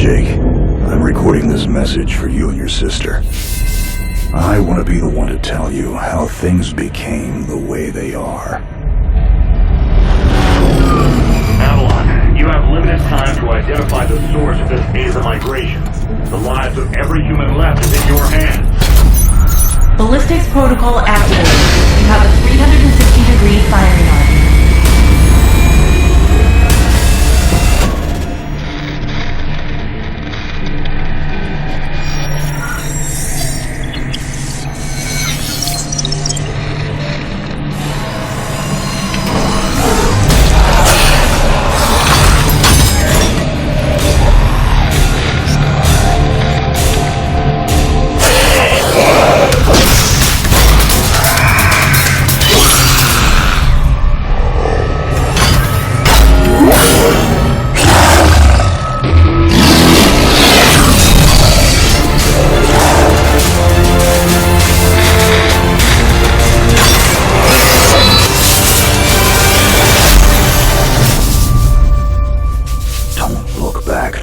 Jake, I'm recording this message for you and your sister. I want to be the one to tell you how things became the way they are. Avalon, you have limited time to identify the source of this Aza migration. The lives of every human left is in your hands. Ballistics protocol active. You have a 360-degree firing arc.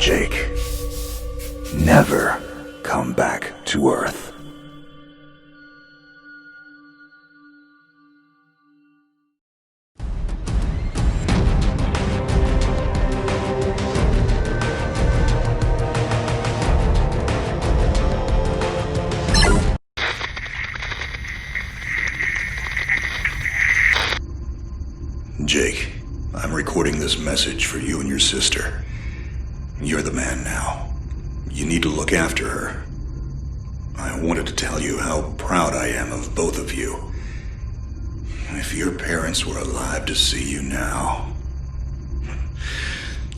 Jake. Never come back to Earth. Jake, I'm recording this message for you and your sister. You're the man now. You need to look after her. I wanted to tell you how proud I am of both of you. If your parents were alive to see you now.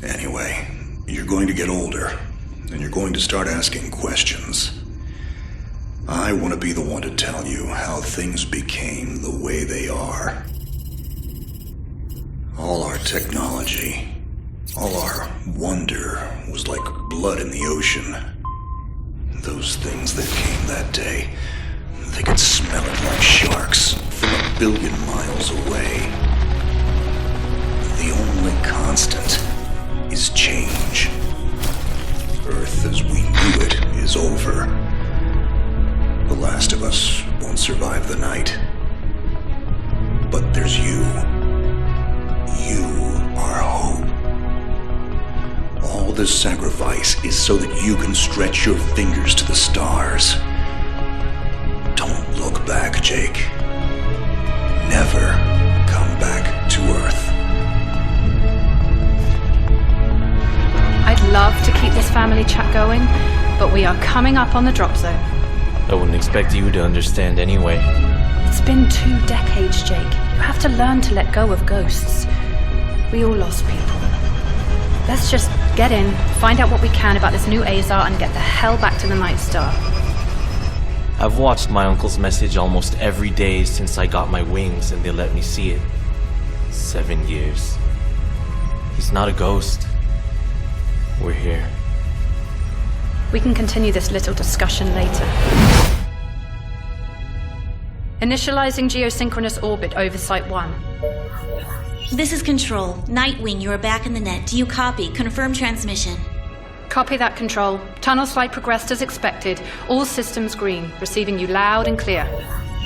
Anyway, you're going to get older, and you're going to start asking questions. I want to be the one to tell you how things became the way they are. All our technology, all our wonder was like blood in the ocean. Those things that came that day, they could smell it like sharks from 1 billion miles away. The only constant is change. Earth as we knew it is over. The last of us won't survive the night. But there's you. You are hope. All this sacrifice is so that you can stretch your fingers to the stars. Don't look back, Jake. Never come back to Earth. I'd love to keep this family chat going, but we are coming up on the drop zone. I wouldn't expect you to understand anyway. It's been 2 decades, Jake. You have to learn to let go of ghosts. We all lost people. Let's just get in, find out what we can about this new Azar, and get the hell back to the Night Star. I've watched my uncle's message almost every day since I got my wings and they let me see it. 7 years. He's not a ghost. We're here. We can continue this little discussion later. Initializing geosynchronous orbit over Site 1. This is Control. Nightwing, you are back in the net. Do you copy? Confirm transmission. Copy that, Control. Tunnel slide progressed as expected. All systems green. Receiving you loud and clear.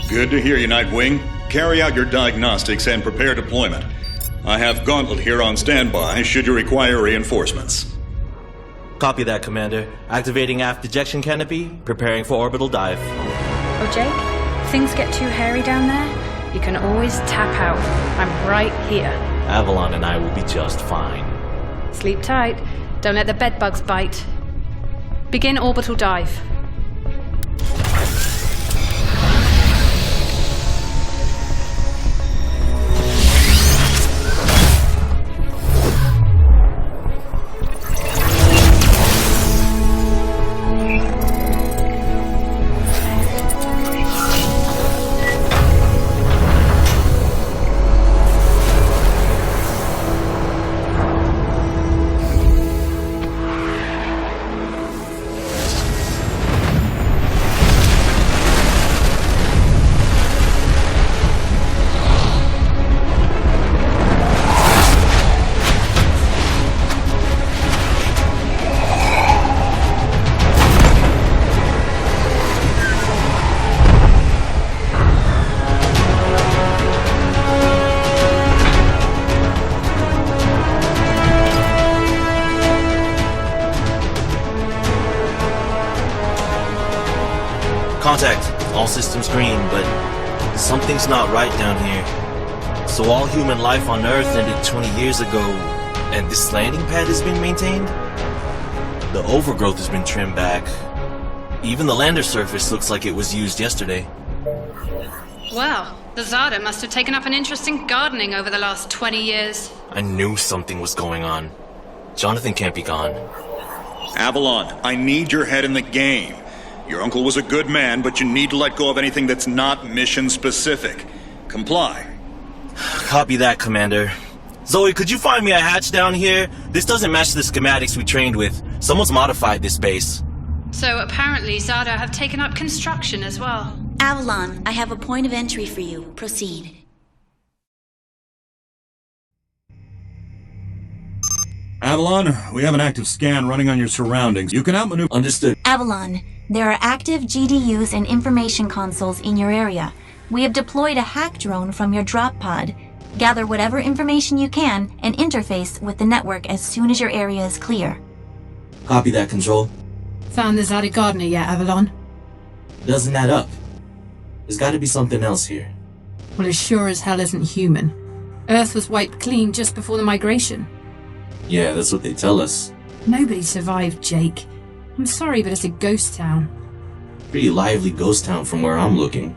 Good to hear you, Nightwing. Carry out your diagnostics and prepare deployment. I have Gauntlet here on standby should you require reinforcements. Copy that, Commander. Activating aft ejection canopy, preparing for orbital dive. Oh, Jake? If things get too hairy down there, you can always tap out. I'm right here. Avalon and I will be just fine. Sleep tight. Don't let the bedbugs bite. Begin orbital dive. all systems green, but something's not right down here. So all human life on Earth ended 20 years ago, and this landing pad has been maintained? The overgrowth has been trimmed back. Even the lander surface looks like it was used yesterday. Well, the Zada must have taken up an interest in gardening over the last 20 years. I knew something was going on. Jonathan can't be gone. Avalon, I need your head in the game. Your uncle was a good man, but you need to let go of anything that's not mission-specific. Comply. Copy that, Commander. Zoe, could you find me a hatch down here? This doesn't match the schematics we trained with. Someone's modified this base. So apparently Zada have taken up construction as well. Avalon, I have a point of entry for you. Proceed. Avalon, we have an active scan running on your surroundings. You can outmaneuver. Understood. Avalon, there are active GDUs and information consoles in your area. We have deployed a hack drone from your drop pod. Gather whatever information you can and interface with the network as soon as your area is clear. Copy that, Control. Found the Zada gardener yet, Avalon? Doesn't add up. There's gotta be something else here. Well, it sure as hell isn't human. Earth was wiped clean just before the migration. Yeah, that's what they tell us. Nobody survived, Jake. I'm sorry, but it's a ghost town. Pretty lively ghost town from where I'm looking.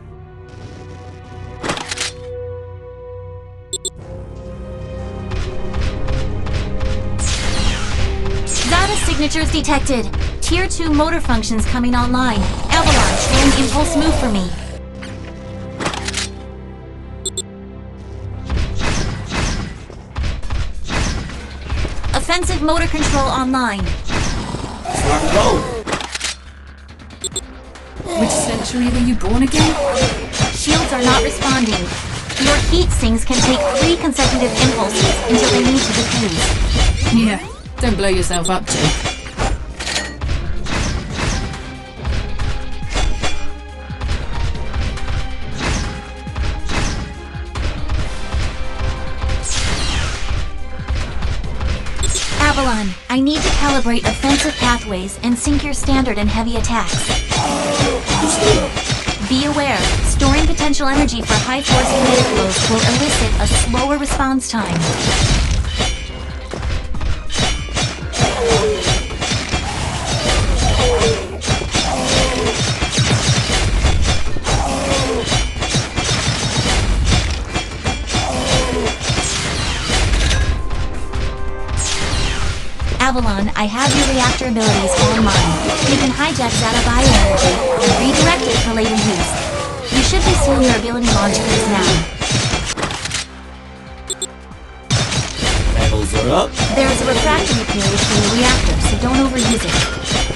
Zada signatures detected. Tier 2 motor functions coming online. Avalon, showing impulse move for me. Offensive motor control online. Start go! Which century were you born again? Shields are not responding. Your heat sinks can take 3 consecutive impulses until they need to defuse. Yeah, don't blow yourself up, Jake. Avalon, I need to calibrate offensive pathways and sync your standard and heavy attacks. Be aware, storing potential energy for high force kinetic blows will elicit a slower response time. Avalon, I have your reactor abilities online. You can hijack Zada bioenergy and redirect it for later use. You should be seeing your ability launchers now. Panels are up. There is a refractory period for your reactor, so don't overuse it.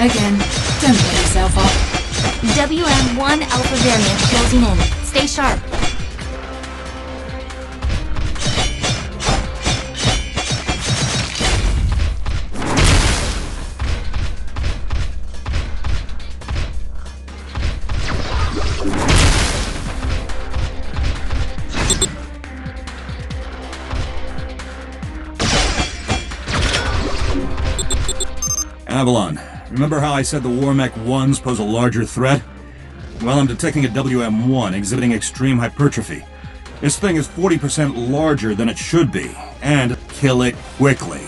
Again, don't blow yourself up. WM1 Alpha variant closing in. Stay sharp. Avalon, remember how I said the Warmech 1s pose a larger threat? Well, I'm detecting a WM1 exhibiting extreme hypertrophy. This thing is 40% larger than it should be, and kill it quickly.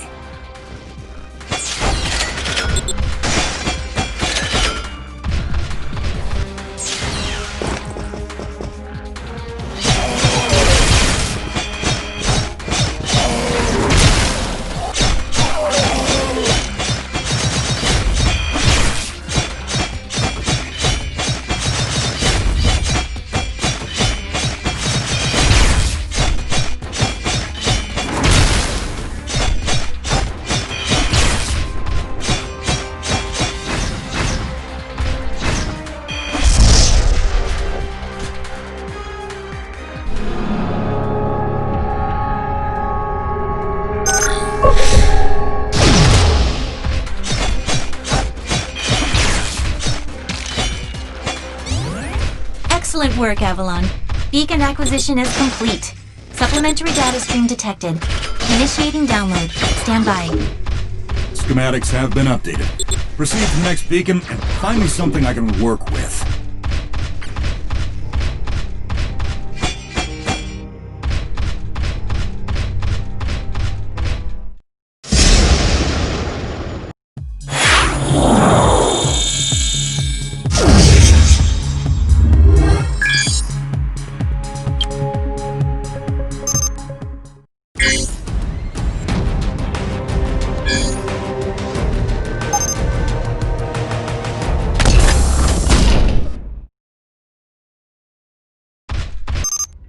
Excellent work, Avalon. Beacon acquisition is complete. Supplementary data stream detected. Initiating download. Stand by. Schematics have been updated. Proceed to the next beacon and find me something I can work with.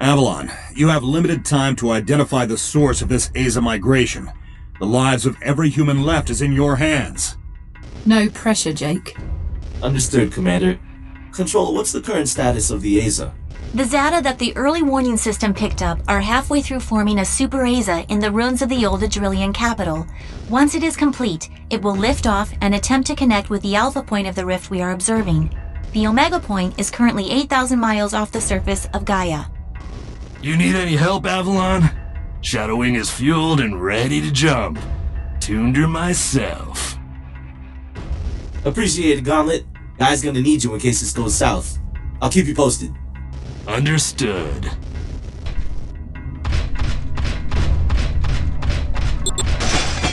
Avalon, you have limited time to identify the source of this Aza migration. The lives of every human left is in your hands. No pressure, Jake. Understood, Commander. Control, what's the current status of the Aza? The Zata that the early warning system picked up are halfway through forming a super Aza in the ruins of the old Adrillian capital. Once it is complete, it will lift off and attempt to connect with the alpha point of the rift we are observing. The Omega point is currently 8,000 miles off the surface of Gaia. You need any help, Avalon? Shadowwing is fueled and ready to jump. Tuned her myself. Appreciate it, Gauntlet. Guy's gonna need you in case this goes south. I'll keep you posted. Understood.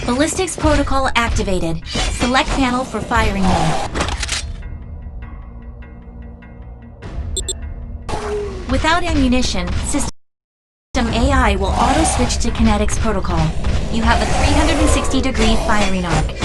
Ballistics protocol activated. Select panel for firing mode. Without ammunition, system AI will auto-switch to kinetics protocol. You have a 360-degree firing arc.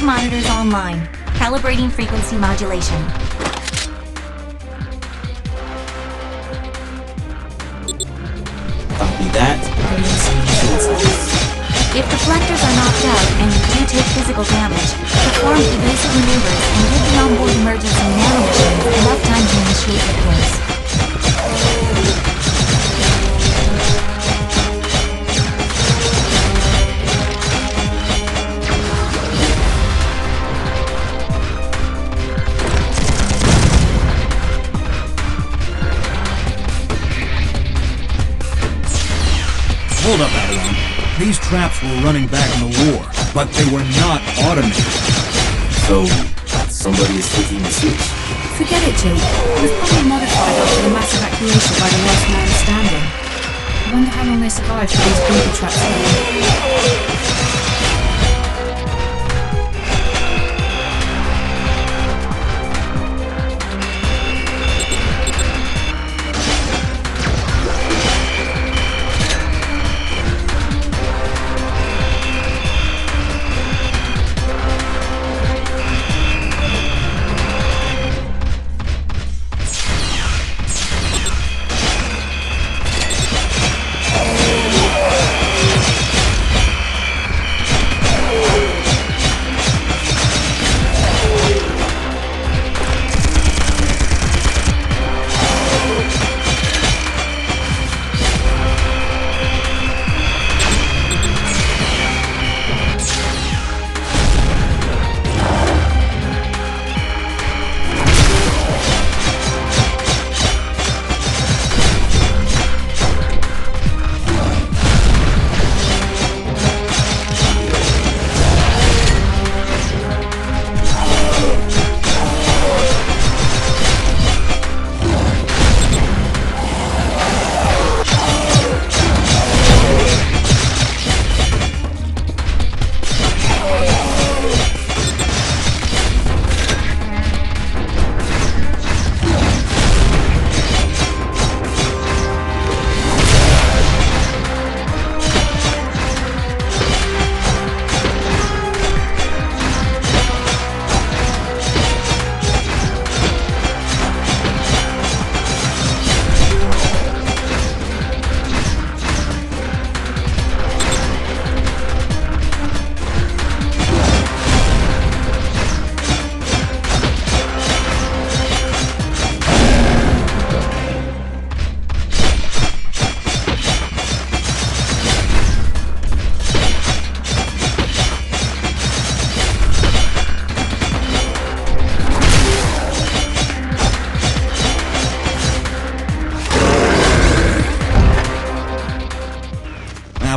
Monitors online. Calibrating frequency modulation. Copy that. If deflectors are knocked out and you do take physical damage, perform evasive maneuvers and give the onboard emergency nanomachine enough time to initiate repairs. Hold up, Avalon. These traps were running back in the war, but they were not automated. So, somebody is taking the switch? Forget it, Jake. It was probably modified after the mass evacuation by the last man standing. I wonder how long they survived for these booby traps going.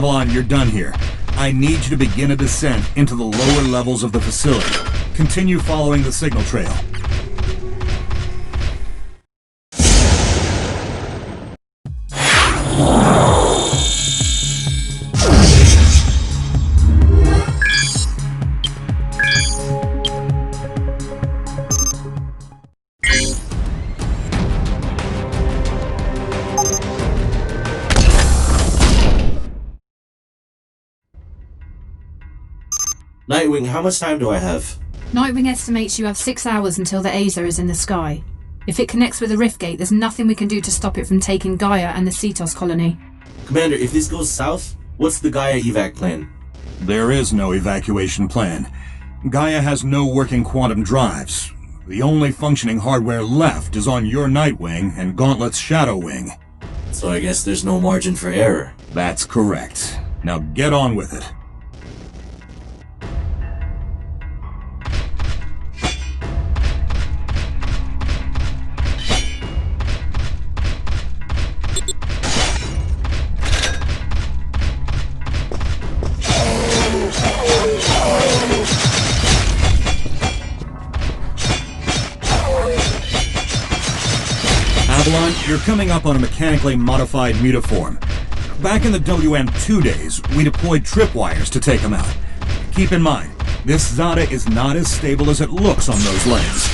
Avalon, you're done here. I need you to begin a descent into the lower levels of the facility. Continue following the signal trail. Nightwing, how much time do I have? Nightwing estimates you have 6 hours until the Aether is in the sky. If it connects with the rift gate, there's nothing we can do to stop it from taking Gaia and the Cetos colony. Commander, if this goes south, what's the Gaia evac plan? There is no evacuation plan. Gaia has no working quantum drives. The only functioning hardware left is on your Nightwing and Gauntlet's Shadow Wing. So I guess there's no margin for error. That's correct. Now get on with it. Avalon, you're coming up on a mechanically modified mutaform. Back in the WM2 days, we deployed tripwires to take them out. Keep in mind, this Zada is not as stable as it looks on those legs.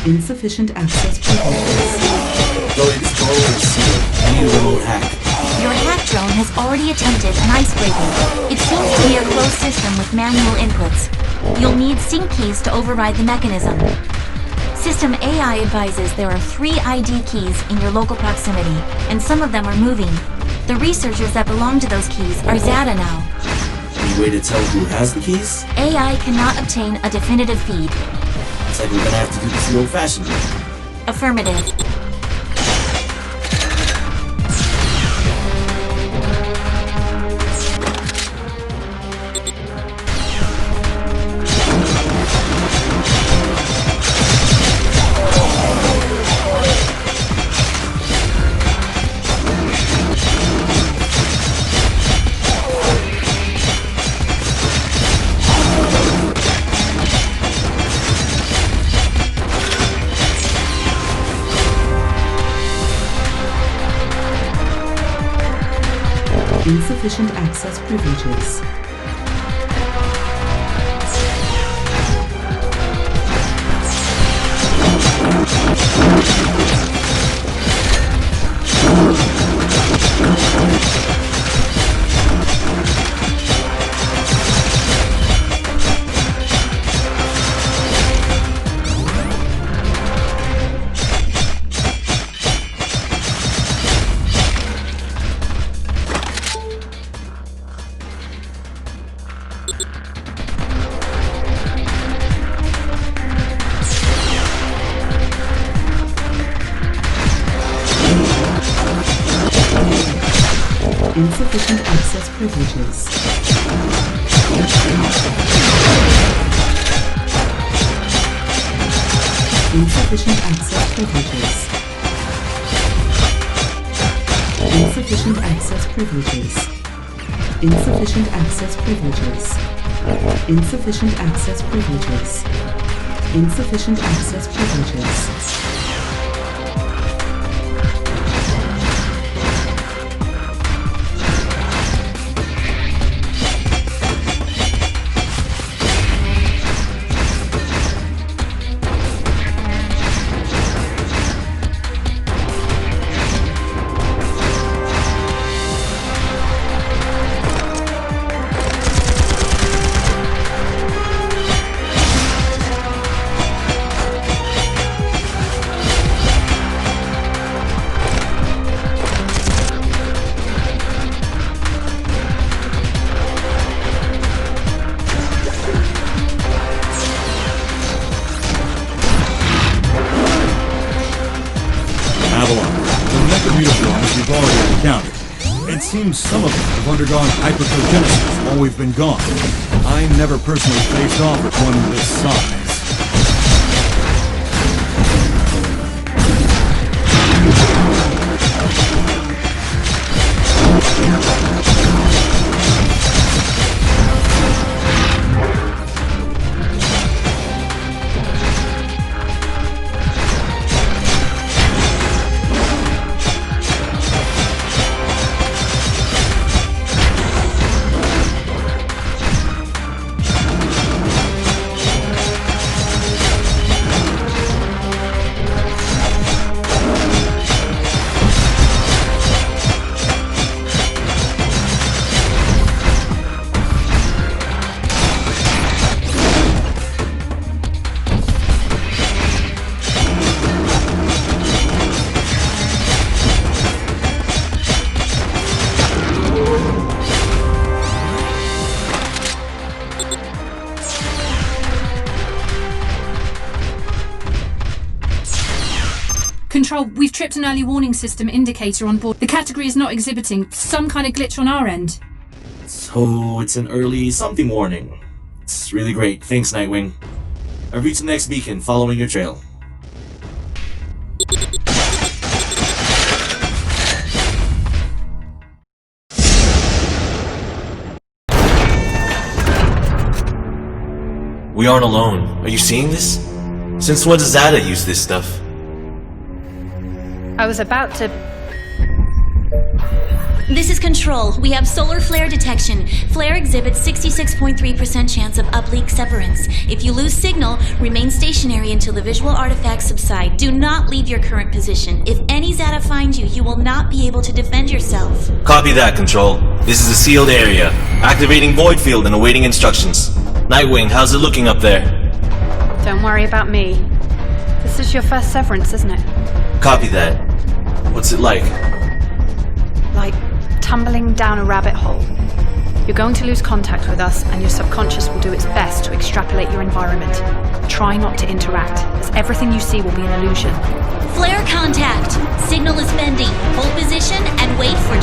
Insufficient access privileges. Chloe, this doorway is sealed. I need a remote hack. Your hack drone has already attempted an icebreaking. It seems to be a closed system with manual inputs. You'll need sync keys to override the mechanism. System AI advises there are 3 ID keys in your local proximity, and some of them are moving. The researchers that belong to those keys are Zada now. Any way to tell who has the keys? AI cannot obtain a definitive feed. Looks like we're gonna have to do this the old-fashioned way. Affirmative. Insufficient access privileges. Insufficient access privileges. Insufficient access privileges. Insufficient access privileges. Insufficient access privileges. Insufficient access privileges. Insufficient access privileges. seems some of them have undergone hypercogenesis while we've been gone. I never personally faced off with one this size. Control, we've tripped an early warning system indicator on board. The category is not exhibiting some kind of glitch on our end. So it's an early something warning. It's really great. Thanks, Nightwing. I've reached the next beacon, following your trail. We aren't alone. Are you seeing this? Since when does Zada use this stuff? I was about to... This is Control. We have solar flare detection. Flare exhibits 66.3% chance of uplink severance. If you lose signal, remain stationary until the visual artifacts subside. Do not leave your current position. If any Zada finds you, you will not be able to defend yourself. Copy that, Control. This is a sealed area. Activating void field and awaiting instructions. Nightwing, how's it looking up there? Don't worry about me. This is your first severance, isn't it? Copy that. What's it like? Like tumbling down a rabbit hole. You're going to lose contact with us, and your subconscious will do its best to extrapolate your environment. Try not to interact, as everything you see will be an illusion. Flare contact! Signal is bending. Hold position and wait for